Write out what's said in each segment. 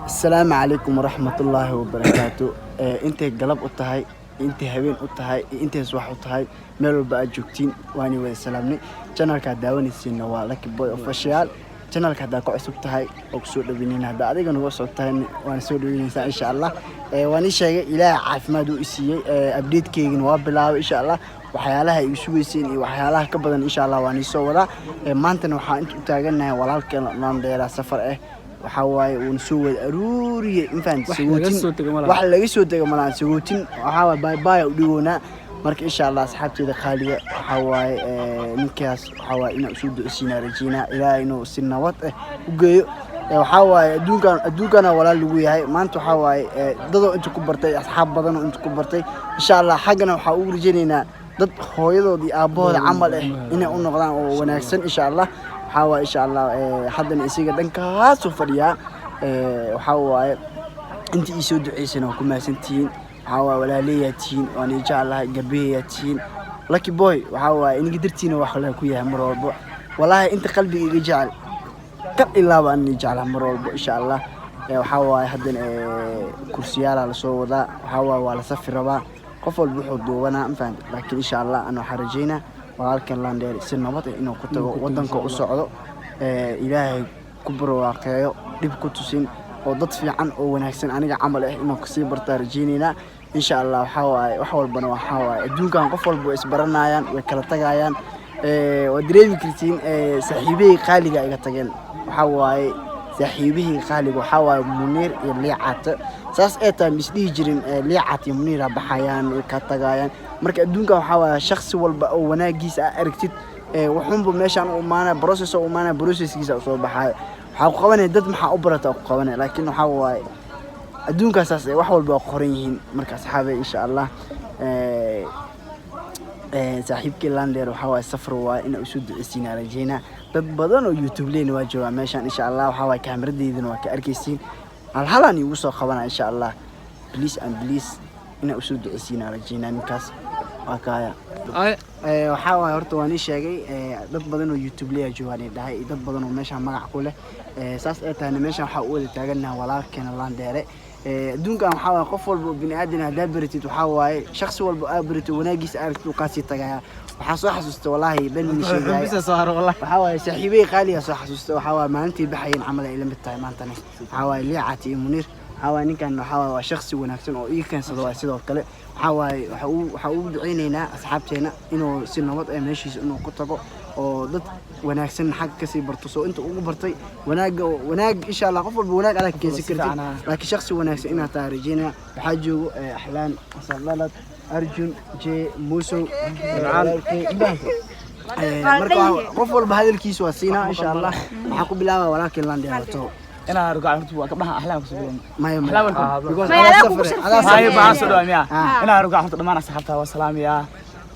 السلام عليكم ورحمة الله وبركاته. أنت قلب أطهاي، أنت هبين أطهاي، أنت صباح أطهاي، ملو بقى جوكتين واني وسلامني. channel كداوني السنة والك بوي أوفيشال. channel كدا كويس أطهاي أقصد بينين هذا عادي كانوا وصل أطهاي وأنا سود بينين إن شاء الله. واني شيء إلى عارف ما دو إسيه أبديت كيجن وابلا إن شاء الله. وحيالها يسوي سين وحيالها كبدا إن شاء الله واني صورة. ما أنت نوحا أنت تاجنا ولا كان نام دير سفر وحواي ونسوي أروري إنفان سوتين واحد لقي سوتين كمان سوتين وحواي باي وديونا مرك إن شاء الله أصحابتي دخالية وحواي نكاس وحواي إنه سود السينا رجينا إلى إنه السنة وط وجي وحواي أدون كان ولا لقوي هاي ما أنتوا حواي ضدوا أنتوا كبرتي أصحاب بدنا أنتوا كبرتي إن شاء الله حقنا وحاول رجينا ضد هويض دي أبوه عمل إنه أنه ونكسن إن شاء الله حاول إن شاء الله حد نسيق دنكاس وفريا وحاول أنت يسود عيسنا وكم سنتين حاول ولا ليتين وأنا إن شاء الله جبيتين لكي بوي وحاول إني قدرتين وأخليها كويها مروربو والله أنت قلبي يجعل كم إلا وأني جعلها مروربو إن شاء الله وحاول حد كرسيال على صودا وحاول ولا سفر ربا قفل بحض وأنا فهمت لكن إن شاء الله أنا حرجينا walaalkan laan dheer si nabad ah inuu ku tago wadanka u socdo ilaahay ku barwaaqeeyo dib ku tusin oo dad fiican oo wanaagsan aniga camal ah inuu ka sii barta rajeenina insha Allah wax walbana waxa waay adduunkan qof walba is baranayaan way kala tagayaan oo dareemi kartiin saaxiibey qaaliga iga tageen waxa waay saaxiibey qaaliga waxa waay Munir iyo Liicat saas ee taa misdii jirin Liicat iyo Munir baxayaan way ka tagayaan marka adduunka waxa waa shakhsi walba oo wanaagiisa aragtid wuxuunba meeshan u maana processkiisa soo baxay waxa ku qabanay dad maxaa u barata ku qabanay laakiin waxa waa adduunka saas wax walba qoran yihiin marka asxaabay insha Allah saaxiibkii Lander waxa waa safar waa in uu soo duceysina rajayna dad badan oo YouTube leen waa jooga meeshan insha Allah waxa waa kaamiradeedina waa ka arkaysiin halhalan igu soo qabana insha Allah please in uu soo duceysina rajayna ninkaas وكايا وحاول هرت واني شيء dad badan oo YouTube leeyahay joogaan dhahay dad badan oo meesha magac ku leh saas ay tahay meesha waxa uu taaganahay walaalkeen Lander adduunkan waxa waa qof walba bini aadan hada baritid waxa waaye shakhsi walba barito wanaagiisa aragtid ka sii tagaya waxa soo xasuusta wallahi bal min sheegay waxa waaye saaxiibey qaaliya soo xasuusta waxa waa maalintii baxayeen camal ay la mid tahay maantana waxa waaye Liicat iyo Munir حاول نكان حاول شخص ونكسن أو كان صدوا سيدو كله حاول دعينا أصحابتنا إنه سنوات ماشي إنه كتبوا أو ضد ونكسن حق كسي برتصو أنت برطي وناج إن شاء الله قفل بوناج على كيس كرتي لكن شخص ونكسن إنها تارجينا بحاجو أحلام صلالة أرجون جي موسو العالم مركو قفل بهذا الكيس وسينا إن شاء الله حكوا بلا ولكن لاندي هاتو أنا رجع هرتوا كبها أحلام كسبين ما هي بعصر يا أنا رجع هرتوا دمان أصحابها والسلام يا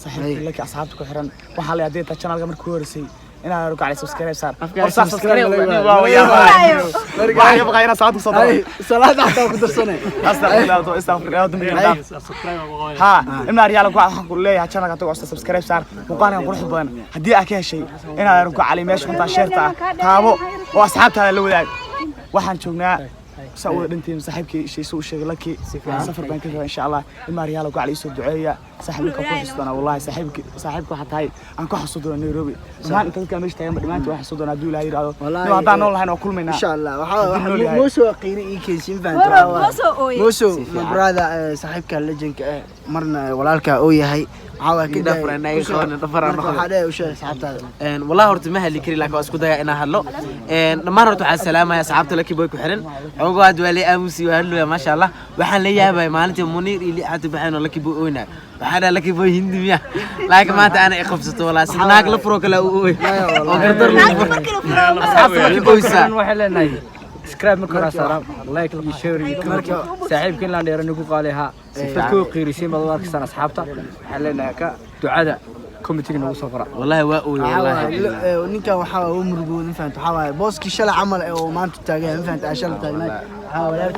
صحيح لك أصحابك وحرن وحالي عديت الشانل قبل كورسي أنا رجع على سبسكرايب صار سبسكرايب يا رجع يبغى أنا صوت صلاة حتى أقدر سنة استغفر الله ها إن رجال كل ليه الشانل قطع سبسكرايب صار مقارنة بروح بنا هدي أكيد شيء أنا رجع على ماشي كنت شيرته تابو وأصحابها اللي ولاد waxaan joognaa sawir dhinteen saaxiibkii shay soo sheegay laki safar baan ka rabaa insha Allah Mariyaalo ku caliiso duceeya saaxiibka ku xisbana wallahi saaxiibku xataay aan ku xasuudo Nairobi maan inta ka meesha taagay dhamaantii wax xasuudana haduu ilaahay yiraahdo hadaan nool lahayn oo kulmayna insha Allah waxa mooso qiiri ii keensin faanto mooso brother saaxiibka lejanka marna walaalka oo yahay عاوة كده فرنا يخون تفرنا هذا وش سحبت والله هرت مهلي كري لك أسكت يا أنا هلو ما رحت على السلامة يا سحبت لك بويك وحرن عقاد ولي أمسي وهلو يا ما شاء الله وحنا ليا باي مالتي منير اللي عتبحين لك بوينا وحنا لك بوي هندي لكن ما أنا إخفصت ولا سناك لفروك لا أوي وقدر أصحاب لك بويسا وحنا سكرايب مكرا سلام لايك وشير صاحب كن لاندير نكو قالها فكو قيرسين بدوارك سنه اصحابته حلنا كا دعاده كوميتي نو سفر والله واوي والله ninka waxa uu murugoodan faanto waxa booski shala camal oo maanta taagan faanto ashal taagnaa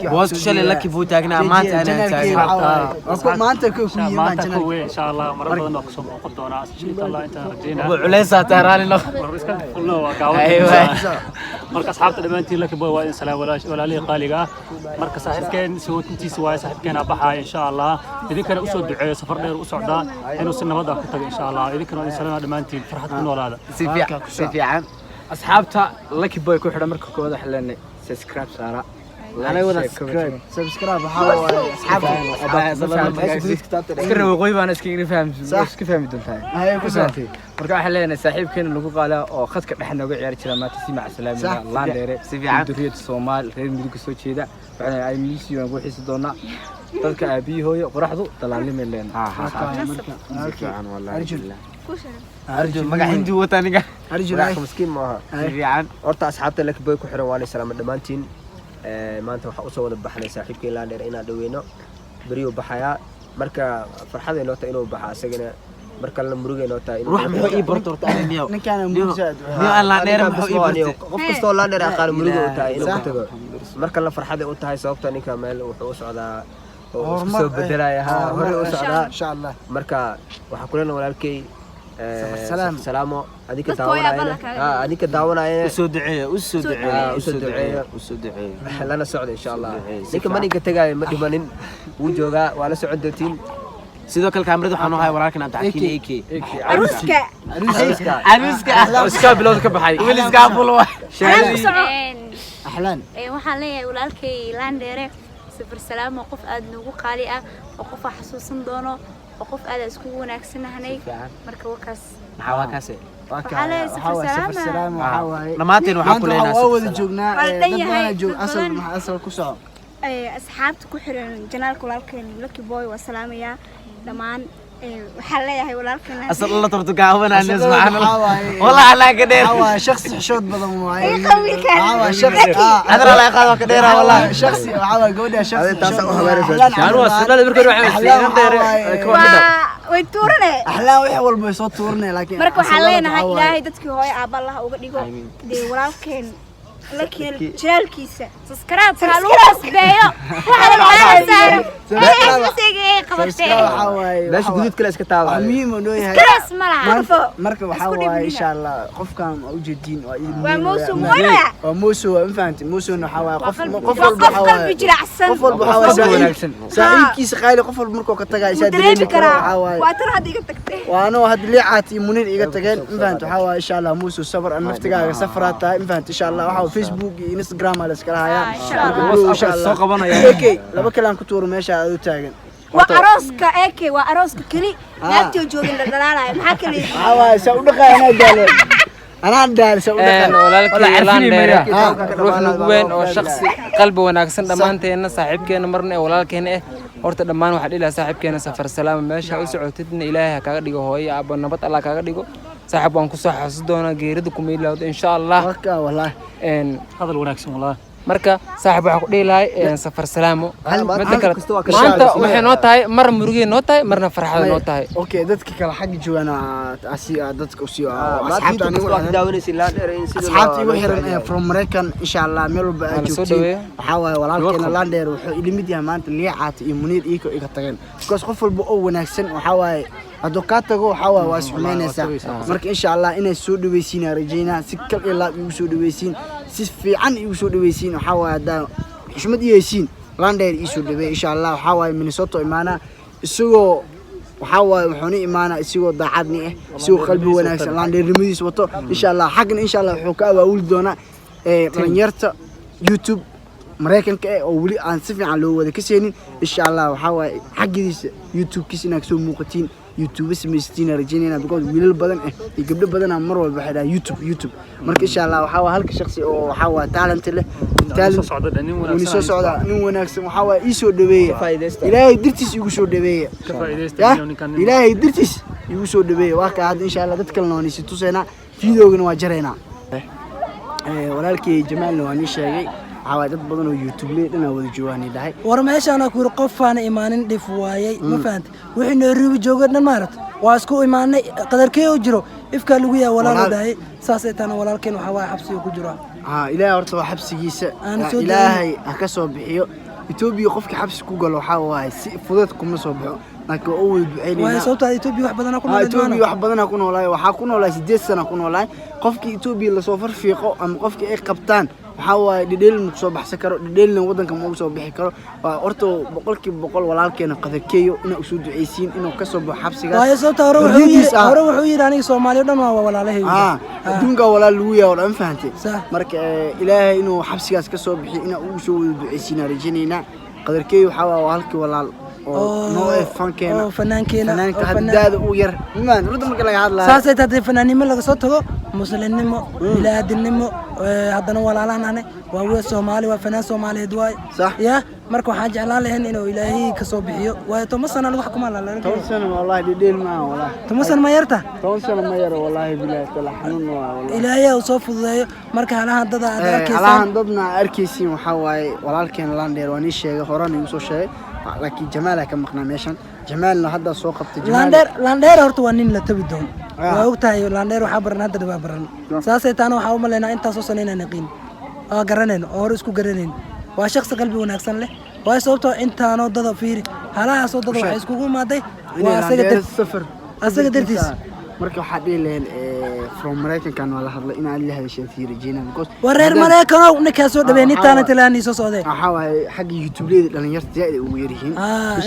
بوس شلي لك بو تاغنا مانتا انا تاغنا مانتا كو maanta kuwe insha Allah marar badan oo kusoo noqon doona insha Allah inta rajayna ابو عليسا تهراني لو iska fulno waa gaawan marka asxaabta dhamaantiin laki boy waa in salaam walaalii qaaliga marka saaxiibkeen sootintiisa waa saaxiibkeena baxay insha Allah idinkana u soo duceeyo safar dheer u socda inuu si nabad ah ku tago insha Allah idinkana in salaam dhamaantiin farxad ku noolaada سيفي عن asxaabta lucky boy ku xidhan marka kooda xilane subscribe saara انا ولا سبسكرايب waxaa iska reebay baan iska fahmi doontaa hay ku saantay marka waxa leenahay saaxiibkeena lagu qaalaa oo khadka dhex nooga ciyaari jira maanta si macasalaamina laandheere si fiican duriyada Soomaal reer midug soo jeeda waxaan ay miisiyo ugu xiisi doona dadka aabiyo hooyo qoraxdu dalaalime leen fiican wallahi arjun maga hindi wataniga arjun مسكين maaha fiican horta asxaabta lucky boy ku xiran waa salaam dhamaantiin maanta waxa u soo wada baxnay saaxiibkii laandheer inaan dhaweeno bariyo baxaya marka farxadeen oo taa inuu baxa asagana marka la murugeen oo taa inuu روح محو اي برتورت انيو ninkaan muusaad نيو ان لا نير محو اي برتورت qof kasto laandheer aqaan murugo oo taa inuu ku tago marka la farxada u tahay sababta ninka meel wuxuu u socdaa oo isku soo bedelaya hore u socdaa insha Allah marka waxa kulana walaalkay salaamo adinka daawanayna usoo lana socdo insha Allah ninka maniga tagay ma dhimanin wuu joogaa waa la socon doontiin sidoo kale kaamirada waxaan u hay walaalkan abdi xakiin AK iska bilowd ka baxay wiliska fulo ahlan waxaan leeyahay walaalkay laandheere safar salaamo qof aad nagu qaali ah oo qof xasuusan doono oo qof aad isku wanaagsanahay marka wakaas maxaa kaase waxaa leeyahay safar salaamo dhammaanteen waxaan ku leenahay waa wada joognaa dad badan joog asal ku soco asxaabta ku xiran janaalka walaalkeen lucky boy waa salaamaya dhamaan waxaan leeyahay walaalkeen asal la tarto gaawanaa nis macana wallahi ala ka dheer waa shakhsi xishood badan waaye waa shakhsi adra la qaado ka dheer wallahi shakhsi waa gabadha shakhsi taas oo habeeraysa jaan waa sunnada markii waxay waa way tuurane ahlan wax walba soo tuurnay laakiin marka waxaan leenahay ilaahay dadkii hooyo aaba Allah uga dhigo de walaalkeen لكن الجلال كيسة سكراب قالوا سبيو وعلى العالم باش جديد كلا اسك تابع ميم ونوي كراس ملعب marka waxa waaye insha Allah qofkan u jeedin waa موسم ولا موسو ما فهمت موسو waxa waaye qof waxa waaye qof walba waxa waaye saaxiibkiisa qaali qof walba markuu ka tagay isa dareemi karo waxa waaye waa tar had iga tagtay waano had liicaati munir iga tageen ma fahmt waxa waaye insha Allah موسو sabar an naftigaaga safrata ma fahmt insha Allah waxa Facebook iyo Instagram ala iska haya insha Allah soo qabanaya okay laba kale aan ku tuuro meesha aad u taagan وأروسك أكي وأروسك كلي لا تجوجين للدلالة محاكلي سأودقها أنا دال أنا دال سأودقها walaalkii laandheere ruux nagu weyn oo shakhsi qalbi wanaagsan dhammaanteena saaxiibkeena marna ee walaalkeena ah horta dhammaan waxa dhilaha saaxiibkeena safar salaam meesha u socotidna ilaahay ha kaaga dhigo hooyo aabbo nabad Allah kaaga dhigo saaxiib waan ku soo xasuus doonaa geerida ku meelawdo insha Allah wallahi hadal wanaagsan wallahi marka saaxiib waxa ku dhilahay safar salaamo maanta waxay noo tahay mar murugay noo tahay marna farxad noo tahay okay dadka kala xaq joogana asiga dadka u sii asxaabta anigu wax daawanaysi la dheerayn sida asxaabta igu xiran from Mareykan insha Allah meel walba ay joogtiin waxa waaye walaalkeena Laandheer wuxuu ilimid yahay maanta liicaat iyo Muniir iga tageen because qof walba oo wanaagsan waxa waaye hadoo ka tago waxa waaye waa isxumeynaysa marka insha Allah inay soo dhaweysiin rajaynaa si kal ilaa igu soo dhaweysiin si fiican igu soo dhaweysiin waxa waaye hada xushmad yeesiin Laandheer isu dhaweey insha Allah waxa waaye Minnesota imaana isagoo waxa waaye wuxuu imaana isagoo daacadni ah isagoo qalbi wanaagsan Laandheernimadiisa wato insha Allah xaqna insha Allah wuxuu ka abaawul doona dhalinyarta YouTube Mareykanka oo wali aan si fiican loo wada ka seenin insha Allah waxa waaye xaqiisa YouTube kiisina soo muuqatiin YouTube samaystiin rajaynayna because wiilal badan iyo gabdho badan mar walba xidha YouTube marka insha Allah waxa waa halka shakhsi oo waxa waa talent leh soo socda nin wanaagsan waxa waa ii soo dhaweeya Ilaahay dirtiis igu soo dhaweeya Ilaahay dirtiis igu soo dhaweeya waa ka hadda insha Allah dad kale noon si tusayna videogana waa jareena walaalkii Jamaal waa ni sheegay dad badan oo YouTube leedana wada joogaan dhahay war meeshaana ku qofaan imaanin dhif waayay ma fahanti wixii Nairobi joogan maarad waa isku imaanay qadarkee oo jiro ifka lagu yahay walaal dhahay saasay tan walaalkeen waxa waa xabsi ku jiro ilaahay horta waa xabsigiisa Aan soo ilaahay ha ka soo bixiyo Ethiopia qofkii xabsi ku galo waxa waaye si fudud kuma soo baxo laakiin oo way duceynayna waayo sababta Ethiopia wax badan ku noolaa Ethiopia wax badan ku noolaa waxa ku noolaa 8 sano ku noolaa qofkii Ethiopia la soo farfiiqo ama qofkii ay qabtaan waxa waaye dhidheel ma soo baxsan karo dhidheelna wadanka ma soo bixi karo waa horta 100% walaalkeena qadarkeeyo inuu soo duceysiin inuu ka soo baxo xabsigaas waayo sababta hore wuxuu yiri aniga Soomaaliya dhan waa walaalahay adduunka walaal lagu yahay oo fahantay marka ilaahay inuu xabsigaas ka soo bixiyo inuu ugu soo duceysiin rajayna qadarkeeyo waxa waa halkii walaal oo fankeena oo fanaankeena fanaanka haddaada u yar imaan runta marka laga hadlayo saasay tahay fanaanimo laga soo tago muslimnimo bilaadnimo haddana walaalahana waa weey Soomaali waa fanaan Soomaaliyeed waay ya marka waxaan jeclaan lahayn inuu ilaahay ka soo bixiyo waayo tomasana lagu xukumaa la leeyahay tomasana wallahi dhidheel ma wallahi tomasana ma yarta tomasana ma yar wallahi bilaahi tala xanuun waa wallahi ilaahay uu soo fududeeyo marka halahan dad aad arkaysan halahan dadna arkaysiin waxa waaye walaalkeen Lander waan sheegay horaan igu soo sheegay laakiin Jamaal ka maqnaa meeshan Jamaalna hadda soo qabtay Lander horta waa nin la tabi doon waa ogtahay Lander waxa baran hadda waa baran saasay taana waxa u maleynaa inta soo saneeyna naqin garanayno oo hor isku garanayno waa shakhsi qalbi wanaagsan leh waa sababtoo intaano dad fiiri halaha soo dad wax iskugu imaaday waa asaga dartiis marka waxa dhiileen from Mareykan kan wala hadla in aan la hadashay fiirjina because wareer Mareykan oo ninka soo dhaweeyay intaana talaani soo socday waxa waay xaq YouTube-leeda dhalinyarta ay ugu yaryihiin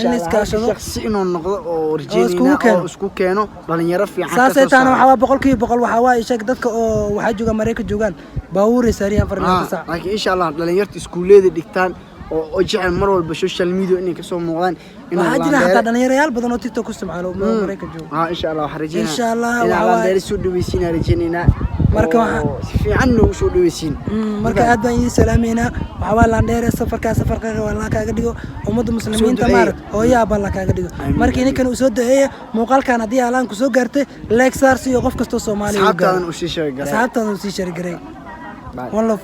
in iskaashado shakhsi inuu noqdo oo rajeenina oo isku keeno dhalinyaro fiican saasay taana waxa 100% waxa waa sheeg dadka oo waxa jooga Mareykan joogan baawur saariyan farnaa sax laakiin insha Allah dhalinyarta iskuuleeda dhigtaan oo jecel mar walba social media inay ka soo muuqdaan waxa jira hada dhalinyaro badan oo TikTok ku isticmaalo Mareykan jooga insha Allah waxa rajeynaa insha Allah waa la soo dhaweysina rajeynina marka waxa si fiican oo soo dhaweysin marka aad baan idin salaameynaa waxa waa Lander safarka waa kaaga dhigo ummadda muslimiinta maarad oo yaaba la kaaga dhigo marka inkan uu soo daheeyo muuqaalkan hadii alaan ku soo gaartay like saar si qof kasto Soomaaliya saxaabtadan u sii sheegay saxaabtadan u sii sheegay one love